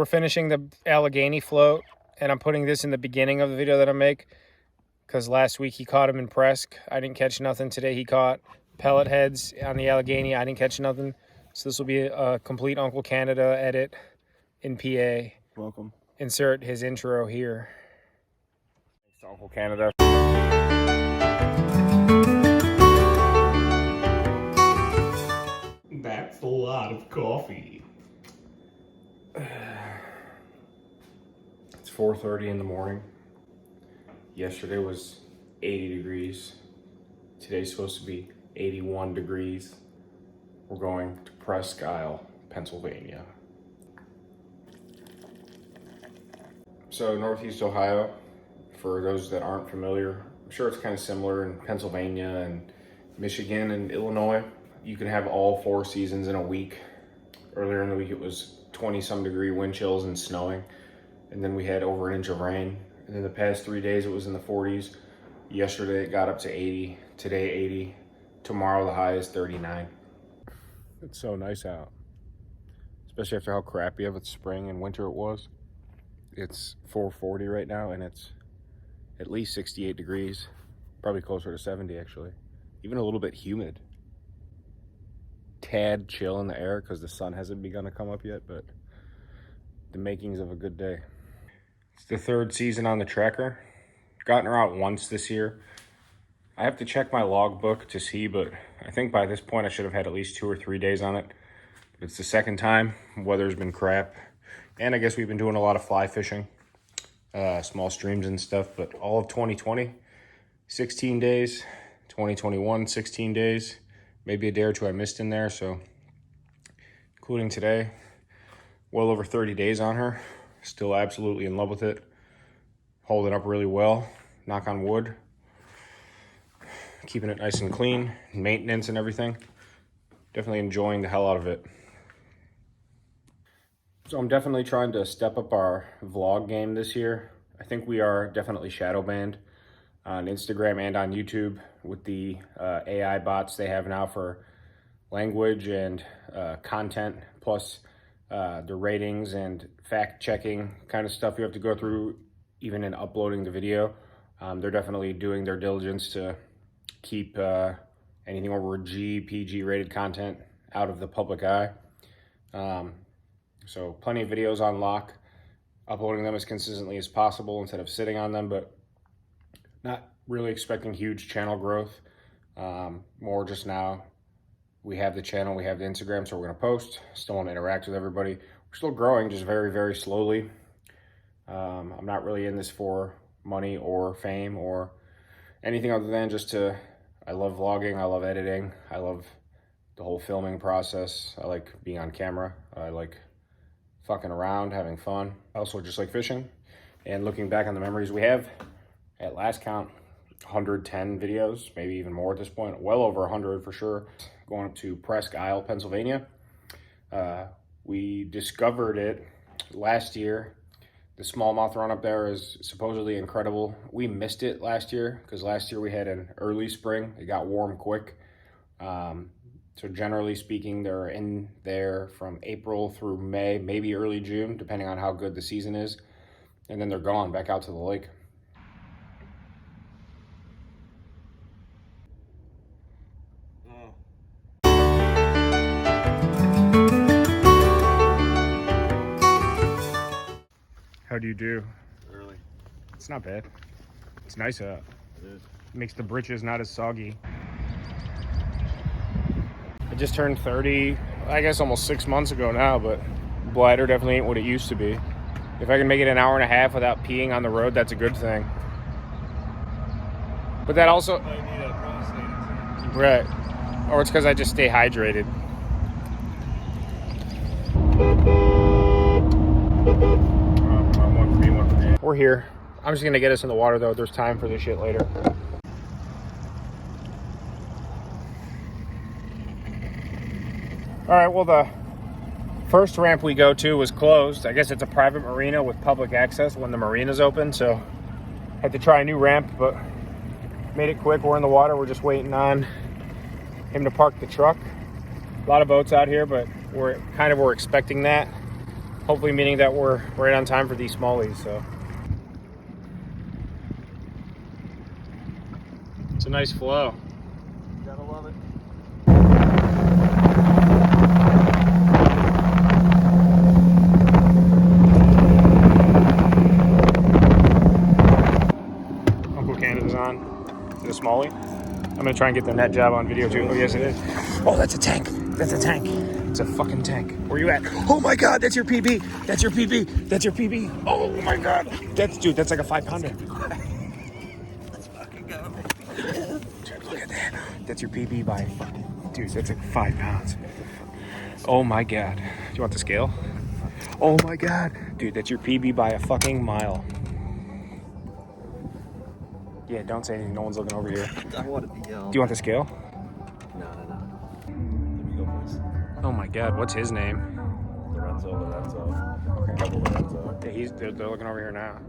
we're finishing the Allegheny float, and I'm putting this in the beginning of the video that I make, because last week he caught him in Presque. I didn't catch nothing. Today he caught pellet heads on the Allegheny. I didn't catch nothing. So this will be a complete Uncle Canada edit in PA. Welcome. Insert his intro here. Thanks to Uncle Canada. That's a lot of coffee. It's 4:30 in the morning. Yesterday was 80 degrees. Today's supposed to be 81 degrees. We're going to Presque Isle, Pennsylvania. So Northeast Ohio, for those that aren't familiar, I'm sure it's kind of similar in Pennsylvania and Michigan and Illinois. You can have all 4 seasons in a week. Earlier in the week it was 20-some degree wind chills and snowing. And then we had over an inch of rain. And then the past 3 days it was in the 40s. Yesterday it got up to 80, today 80. Tomorrow the high is 39. It's so nice out. Especially after how crappy of a spring and winter it was. It's 4:40 right now and it's at least 68 degrees. Probably closer to 70 actually. Even a little bit humid. Tad chill in the air because the sun hasn't begun to come up yet, but the makings of a good day. It's the 3rd season on the tracker. Gotten her out once this year. I have to check my logbook to see, but I think by this point I should have had at least 2 or 3 days on it. But it's the 2nd time. Weather's been crap. And I guess we've been doing a lot of fly fishing. Small streams and stuff. But all of 2020, 16 days. 2021, 16 days. Maybe a day or 2 I missed in there. So, including today, well over 30 days on her. Still absolutely in love with it. Holding up really well. Knock on wood. Keeping it nice and clean, maintenance and everything. Definitely enjoying the hell out of it. So I'm definitely trying to step up our vlog game this year. I think we are definitely shadow banned on Instagram and on YouTube with the AI bots they have now for language and content, plus the ratings and fact checking kind of stuff you have to go through even in uploading the video. They're definitely doing their diligence to keep anything over G, PG rated content out of the public eye. So plenty of videos on lock, uploading them as consistently as possible instead of sitting on them, but not really expecting huge channel growth. More just now, we have the channel, we have the Instagram, so we're gonna post. Still want to interact with everybody. We're still growing, just very, very slowly. I'm not really in this for money or fame or anything other than just to, I love vlogging, I love editing, I love the whole filming process. I like being on camera. I like fucking around, having fun. I also just like fishing. And looking back on the memories we have, at last count, 110 videos, maybe even more at this point, well over 100 for sure. Going up to Presque Isle, Pennsylvania. We discovered it last year. The smallmouth run up there is supposedly incredible. We missed it last year because last year we had an early spring. It got warm quick. So generally speaking, they're in there from April through May, maybe early June, depending on how good the season is. And then they're gone back out to the lake. How do you do? Early. It's not bad. It's nice out. It is. Makes the britches not as soggy. I just turned 30, I guess almost 6 months ago now, but bladder definitely ain't what it used to be. If I can make it an hour and a half without peeing on the road, that's a good thing. But that also... I need a prostate. Right. Or it's because I just stay hydrated. We're here. I'm just gonna get us in the water though. There's time for this shit later. All right, well, the first ramp we go to was closed. I guess it's a private marina with public access when the marina's open, so had to try a new ramp, but made it quick. We're in the water. We're just waiting on him to park the truck. A lot of boats out here, but we're expecting that. Hopefully meaning that we're right on time for these smallies, so. It's a nice flow. Gotta love it. Uncle Canada's on. Is it a smallie? I'm gonna try and get the net job on video too. Oh, yes, it is. Oh, that's a tank. That's a tank. It's a fucking tank. Where you at? Oh my God, that's your PB. That's your PB. That's your PB. Oh my God. That's like a 5-pounder. Let's fucking go. Dude, look at that. That's your PB by fucking, dude, that's like 5 pounds. Oh my God. Do you want the scale? Oh my God. Dude, that's your PB by a fucking mile. Yeah, don't say anything. No one's looking over here. I want to be Do you want the scale? No. Let me go, boys. Oh my God, what's his name? Lorenzo. Okay. Double Lorenzo. Yeah, they're looking over here now.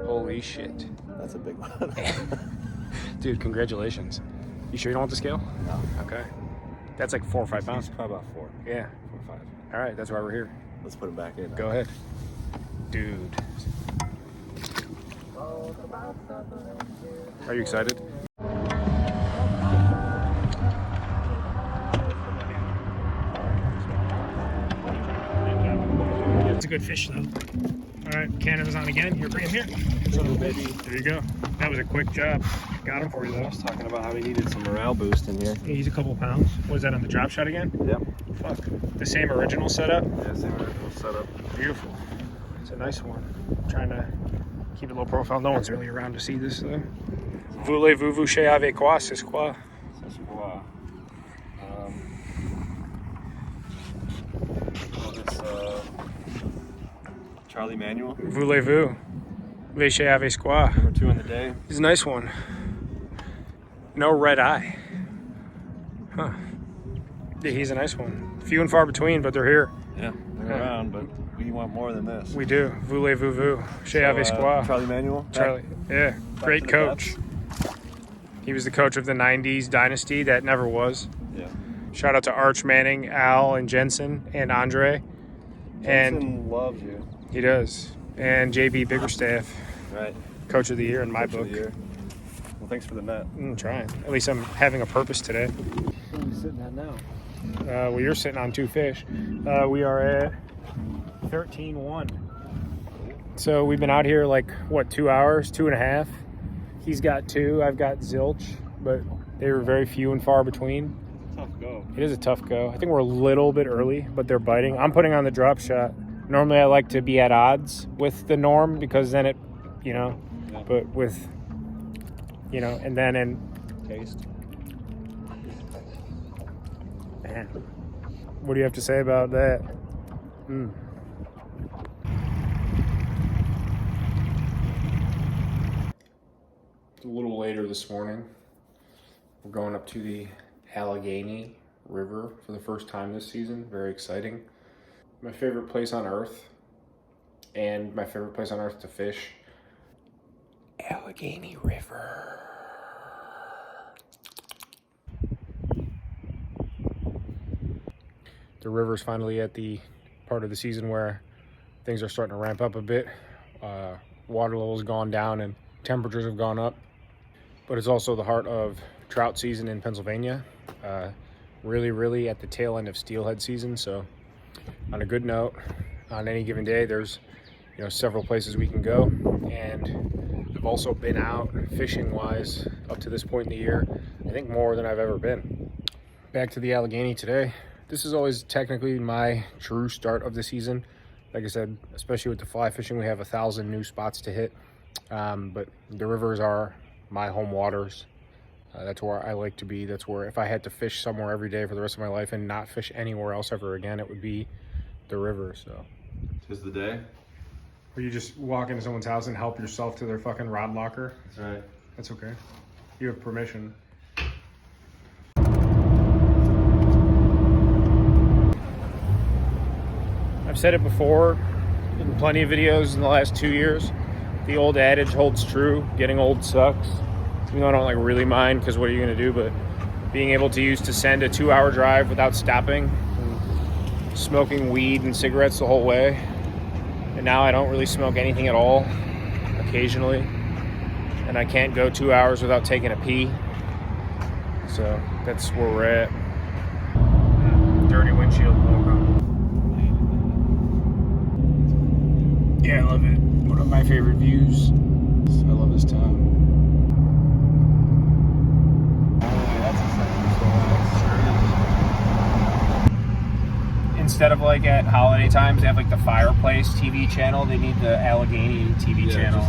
Holy shit. That's a big one. Dude, congratulations. You sure you don't want the scale? No. Okay. That's like 4 or 5 pounds. He's probably about 4. Yeah. 4 or 5. All right, that's why we're here. Let's put him back in. Go ahead. Dude. Are you excited? It's a good fish, though. All right, Canada's on again. Here, bring him here. There you go. That was a quick job. Got him for you, though. I was talking about how we needed some morale boost in here. Yeah, he's a couple pounds. Was that on the drop shot again? Yep. Fuck. The same original setup? Yeah, same original setup. Beautiful. It's a nice one. I'm trying to keep it low profile. No one's really around to see this, though. Voulez-vous chez avec quoi? C'est quoi? C'est quoi? Charlie Manuel. Voulez-vous? Chez avec quoi? Number 2 in the day. He's a nice one. No red eye. Huh. Yeah, he's a nice one. Few and far between, but they're here. Yeah, they're around, but we want more than this. We do. Voulez-vous? Chez avec quoi? Charlie Manuel. Charlie. Yeah. Great to the coach. He was the coach of the 90s dynasty that never was. Yeah. Shout out to Arch Manning, Al, and Jensen, and Andre. And Jensen loves you. he does. And JB Biggerstaff, Right. coach of the year in my Coach of book. the year. Well, thanks for the net. I'm trying. At least I'm having a purpose today. What are we sitting at now? Well, you're sitting on 2 fish. We are at 13-1. So we've been out here like, what, 2 hours, 2.5? He's got 2, I've got zilch, but they were very few and far between. Tough go. It is a tough go. I think we're a little bit early, but they're biting. I'm putting on the drop shot. Normally I like to be at odds with the norm because then it, Yeah. but with, and then in Taste. Man, what do you have to say about that? It's a little later this morning. We're going up to the Allegheny River for the first time this season. Very exciting. My favorite place on earth, and my favorite place on earth to fish. Allegheny River. The river's finally at the part of the season where things are starting to ramp up a bit. Water level's gone down and temperatures have gone up. But it's also the heart of trout season in Pennsylvania. Really at the tail end of steelhead season. So on a good note, on any given day, there's several places we can go. And I've also been out fishing wise up to this point in the year, I think more than I've ever been. Back to the Allegheny today. This is always technically my true start of the season. Like I said, especially with the fly fishing, we have 1,000 new spots to hit. But the rivers are my home waters. That's where I like to be. That's where, if I had to fish somewhere every day for the rest of my life and not fish anywhere else ever again, it would be the river. So, Tis the day. or you just walk into someone's house and help yourself to their fucking rod locker. That's right. That's okay. You have permission. I've said it before in plenty of videos in the last 2 years. The old adage holds true. Getting old sucks. Even though I don't really mind, because what are you going to do? But being able to send a 2-hour drive without stopping, and smoking weed and cigarettes the whole way, And now I don't really smoke anything at all, occasionally. And I can't go 2 hours without taking a pee. So that's where we're at. Dirty windshield, welcome. Yeah, I love it. One of my favorite views. I love this town. Instead of like at holiday times, they have like the fireplace TV channel. They need the Allegheny TV channel.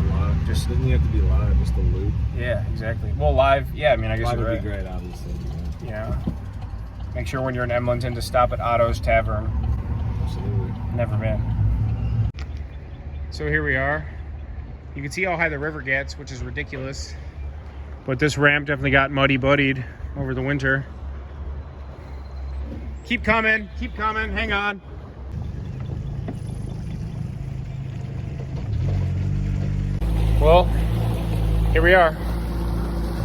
Just doesn't have to be live, just a loop. Yeah, exactly. Well, live. Yeah, I mean, I guess Live you're would right. be great, obviously. Yeah. Make sure when you're in Emlenton to stop at Otto's Tavern. Absolutely. Never been. So here we are. You can see how high the river gets, which is ridiculous. But this ramp definitely got muddy-buddied over the winter. Keep coming, hang on. Well, here we are.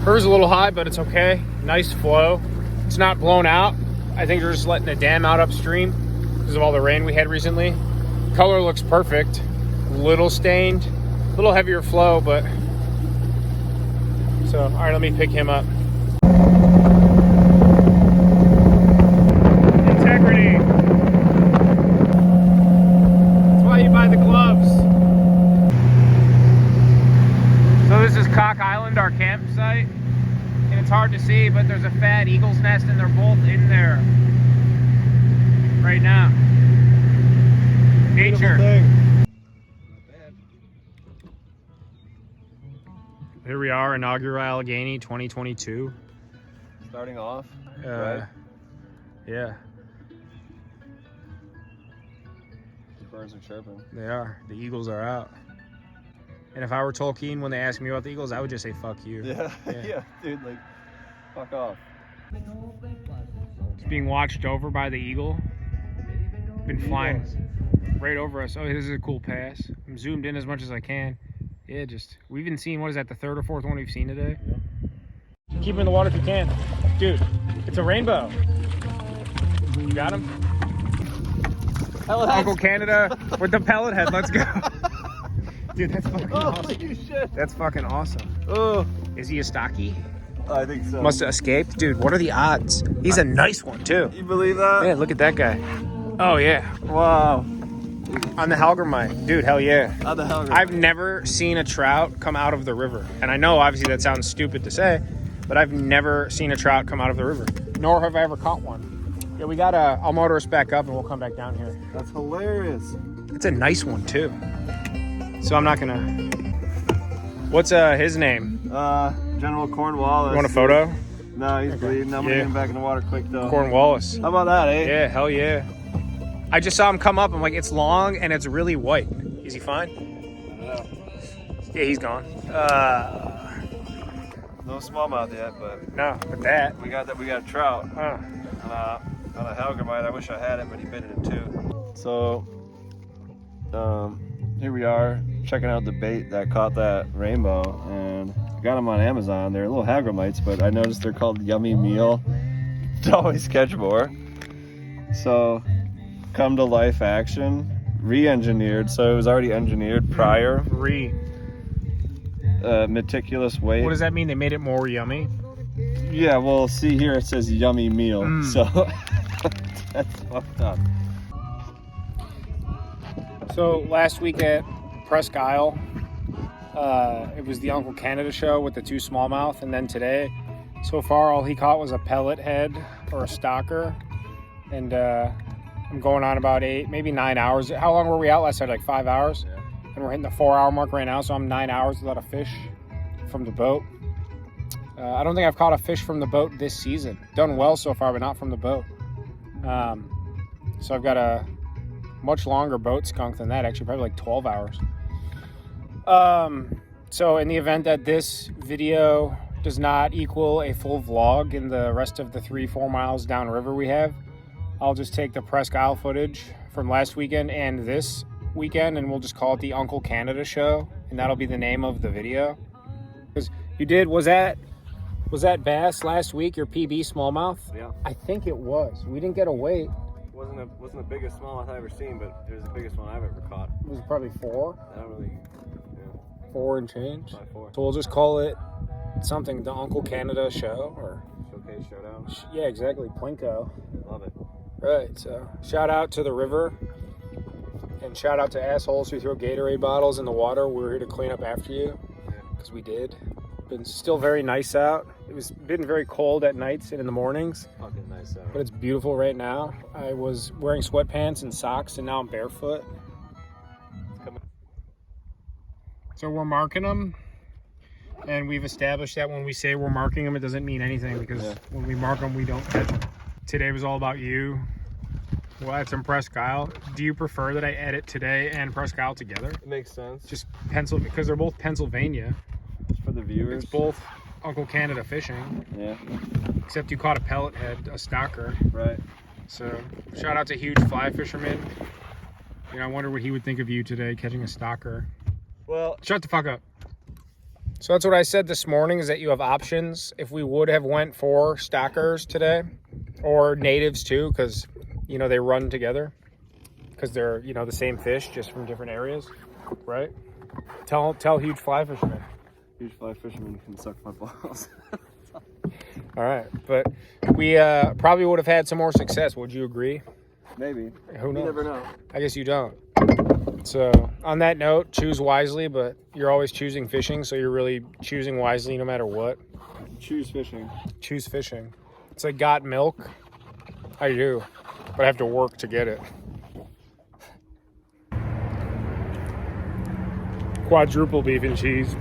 River's a little high, but it's okay. Nice flow. It's not blown out. I think they're just letting the dam out upstream because of all the rain we had recently. Color looks perfect. Little stained, a little heavier flow, but so all right, let me pick him up. Integrity. That's why you buy the gloves. So this is Cock Island, our campsite, and it's hard to see, but there's a fat eagle's nest and they're both in there right now. Nature. Here we are, inaugural Allegheny 2022. Starting off, right? Yeah, the birds are chirping. they are. The Eagles are out. And if I were Tolkien, when they asked me about the Eagles, I would just say, fuck you. Yeah, yeah, dude, like, fuck off. It's being watched over by the Eagle. Been flying right over us. Oh, this is a cool pass. I'm zoomed in as much as I can. Yeah, we've been seeing, what is that, the third or fourth one we've seen today? Yeah. Keep him in the water if you can. Dude, it's a rainbow. You got him? Uncle Canada with the pellet head, let's go. Dude, that's fucking awesome. Shit. That's fucking awesome. Oh, Is he a stocky? I think so. Must have escaped. Dude, what are the odds? He's a nice one, too. You believe that? Yeah, look at that guy. Oh, yeah. Wow. On the Halgermite. Dude, hell yeah. How the hell? I've never seen a trout come out of the river. And I know, obviously, that sounds stupid to say, but I've never seen a trout come out of the river. Nor have I ever caught one. Yeah, we got a... I'll motor us back up and we'll come back down here. That's hilarious. It's a nice one, too. So I'm not gonna... What's his name? General Cornwallis. You want a photo? No, he's bleeding. I'm gonna get him back in the water quick, though. Cornwallis. How about that, eh? Yeah, hell yeah. I just saw him come up. I'm like, it's long and it's really white. Is he fine? I don't know. Yeah, he's gone. No smallmouth yet, but No, but that. we got a trout Huh. on a Halgermite. I wish I had it, but he bit it in two. So, here we are checking out the bait that caught that rainbow, and I got them on Amazon. They're little Hagramites, but I noticed they're called Yummy Meal. To always catch more. So, come to life action, re-engineered. So it was already engineered prior. Meticulous weight. What does that mean? They made it more yummy? Yeah, well, see here it says Yummy Meal. So that's fucked up. So last week at Presque Isle, it was the Uncle Canada show with the two smallmouth, and then today, so far all he caught was a pellet head or a stalker, and I'm going on about 8, maybe 9 hours. How long were we out last night? Like 5 hours? Yeah. And we're hitting the 4-hour mark right now, so I'm 9 hours without a fish from the boat. I don't think I've caught a fish from the boat this season. Done well so far, but not from the boat. So I've got a much longer boat skunk than that, actually, probably like 12 hours. So in the event that this video does not equal a full vlog in the rest of the 3-4 miles downriver we have, I'll just take the Presque Isle footage from last weekend and this weekend, and we'll just call it the Uncle Canada show, and that'll be the name of the video. Because you did, was that bass last week, your PB smallmouth? Yeah. I think it was. We didn't get a weight. Wasn't the biggest smallmouth I've ever seen, but it was the biggest one I've ever caught. It was probably 4. I don't really, 4 and change. probably 4. So we'll just call it something, the Uncle Canada show, or Showcase, showdown. yeah, exactly, Plinko. Love it. Right. So shout out to the river, and shout out to assholes who throw Gatorade bottles in the water. We're here to clean up after you, because we did. Been still very nice out. It was been very cold at nights and in the mornings, Fucking nice out. but it's beautiful right now. I was wearing sweatpants and socks, and now I'm barefoot. So we're marking them, and we've established that when we say we're marking them, it doesn't mean anything, because when we mark them, we don't catch them. Today was all about you. We'll add some Press Kyle. Do you prefer that I edit today and Press Kyle together? It makes sense. Just Pennsylvania, because they're both Pennsylvania. For the viewers. It's both Uncle Canada fishing, Yeah. except you caught a pellet head, a stocker. Right. So shout out to Huge Fly Fisherman. You know, I wonder what he would think of you today catching a stocker. Well, Shut the fuck up. So that's what I said this morning, is that you have options. If we would have went for stockers today, or natives too, because, you know, they run together, because they're, you know, the same fish, just from different areas, right? Tell Huge Fly Fisherman. Huge Fly Fisherman can suck my balls. All right, but we probably would have had some more success. Would you agree? Maybe. Who knows? You never know. I guess you don't. So on that note, choose wisely, but you're always choosing fishing, so you're really choosing wisely no matter what. Choose fishing. Choose fishing. It's like got milk. I do, but I have to work to get it. Quadruple beef and cheese.